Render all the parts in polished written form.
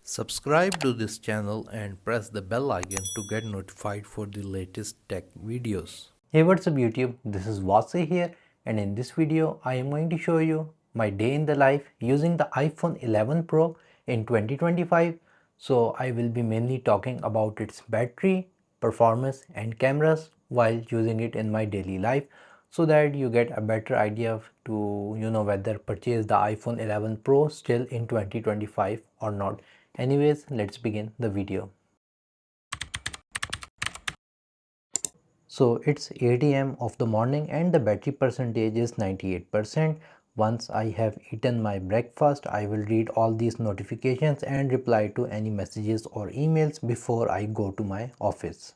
Subscribe to this channel and press the bell icon to get notified for the latest tech videos. Hey, what's up YouTube? This is Wasay here, and in this video I am going to show you my day in the life using the iPhone 11 Pro in 2025. So I will be mainly talking about its battery, performance and cameras while using it in my daily life, so that you get a better idea to whether purchase the iPhone 11 Pro still in 2025 or not. Anyways, let's begin the video. So it's 8 a.m. of the morning and the battery percentage is 98%. Once I have eaten my breakfast, I will read all these notifications and reply to any messages or emails before I go to my office.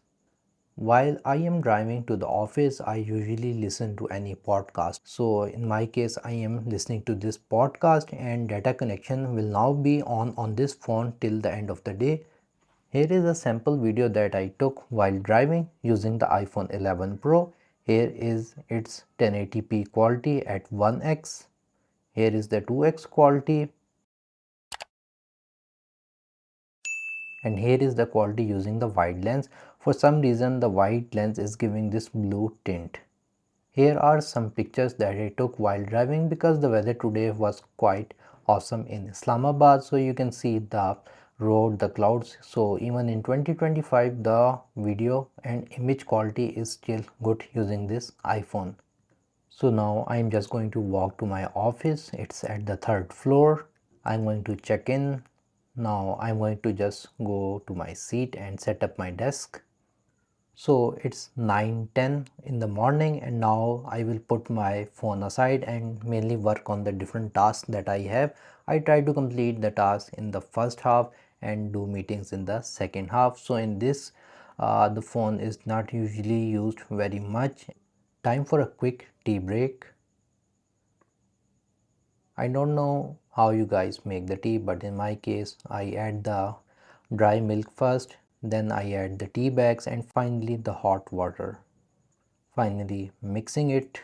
While I am driving to the office, I usually listen to any podcast. So in my case, I am listening to this podcast and data connection will now be on this phone till the end of the day. Here is a sample video that I took while driving using the iPhone 11 Pro. Here is its 1080p quality at 1x. Here is the 2x quality. And here is the quality using the wide lens. For some reason the wide lens is giving this blue tint. Here are some pictures that I took while driving because the weather today was quite awesome in Islamabad. So you can see the road, the clouds. So even in 2025 the video and image quality is still good using this iPhone. So now I'm just going to walk to my office. It's at the 3rd floor. I'm going to check in. Now I'm going to just go to my seat and set up my desk. So it's 9:10 in the morning and now I will put my phone aside and mainly work on the different tasks that I have. I try to complete the task in the first half and do meetings in the second half. So in this the phone is not usually used very much. Time for a quick tea break. I don't know how you guys make the tea, but in my case I add the dry milk first, then I add the tea bags and finally the hot water. Finally mixing it.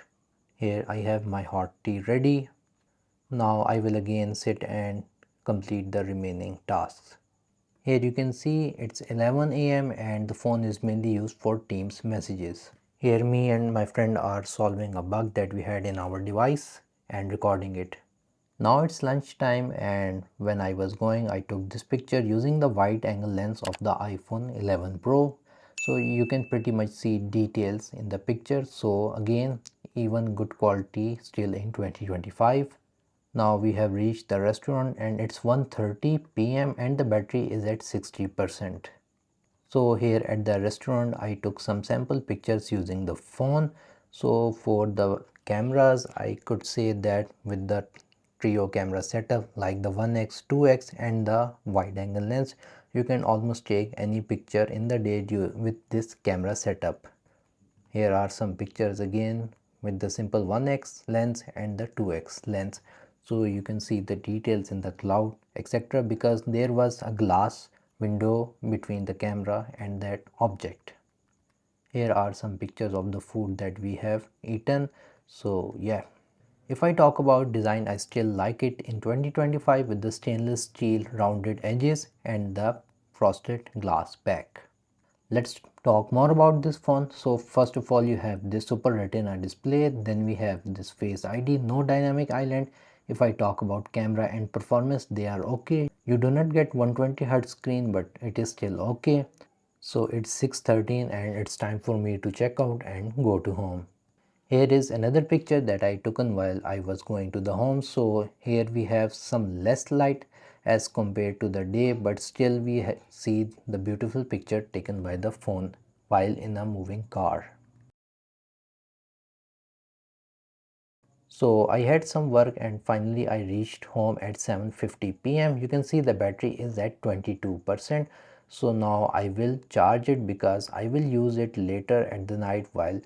Here I have my hot tea ready. Now I will again sit and complete the remaining tasks. Here you can see it's 11 a.m. and the phone is mainly used for Teams messages. Here me and my friend are solving a bug that we had in our device and recording it. Now it's lunchtime and when I was going I took this picture using the wide angle lens of the iPhone 11 Pro. So you can pretty much see details in the picture. So again, even good quality still in 2025. Now we have reached the restaurant and it's 1:30 p.m. and the battery is at 60%. So here at the restaurant I took some sample pictures using the phone. So for the cameras I could say that with the trio camera setup like the 1x, 2x and the wide angle lens, you can almost take any picture in the day with this camera setup. Here are some pictures again with the simple 1x lens and the 2x lens. So you can see the details in the cloud etc. because there was a glass window between the camera and that object. Here are some pictures of the food that we have eaten. So yeah, if I talk about design, I still like it in 2025 with the stainless steel rounded edges and the frosted glass back. Let's talk more about this phone. So first of all you have this Super Retina display, then we have this Face ID, no dynamic island. If I talk about camera and performance, they are okay. You do not get 120Hz screen but it is still okay. So it's 6:13 and it's time for me to check out and go to home. Here is another picture that I took while I was going to the home. So here we have some less light as compared to the day, but still we see the beautiful picture taken by the phone while in a moving car. So I had some work and finally I reached home at 7:50 p.m. You can see the battery is at 22%. So now I will charge it because I will use it later at the night while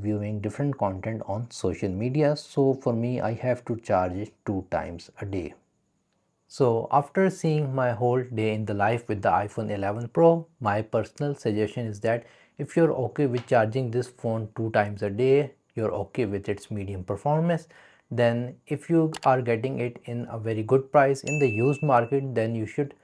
viewing different content on social media. So for me I have to charge it 2 times a day. So after seeing my whole day in the life with the iPhone 11 Pro, my personal suggestion is that if you're okay with charging this phone 2 times a day, you're okay with its medium performance, then if you are getting it in a very good price in the used market, then you should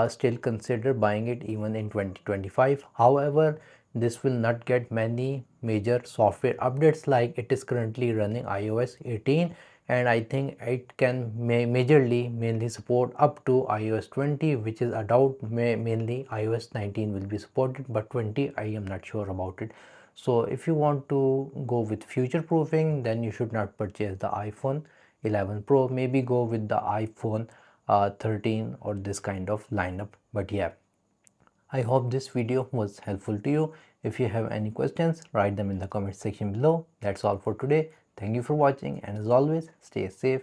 still consider buying it even in 2025. However, this will not get many major software updates, like it is currently running iOS 18, and I think it can mainly support up to iOS 20, which is a doubt. Mainly iOS 19 will be supported, but 20 I am not sure about it. So if you want to go with future proofing, then you should not purchase the iPhone 11 Pro. Maybe go with the iPhone 13 or this kind of lineup. But yeah, I hope this video was helpful to you. If you have any questions, write them in the comment section below. That's all for today. Thank you for watching, and as always, stay safe.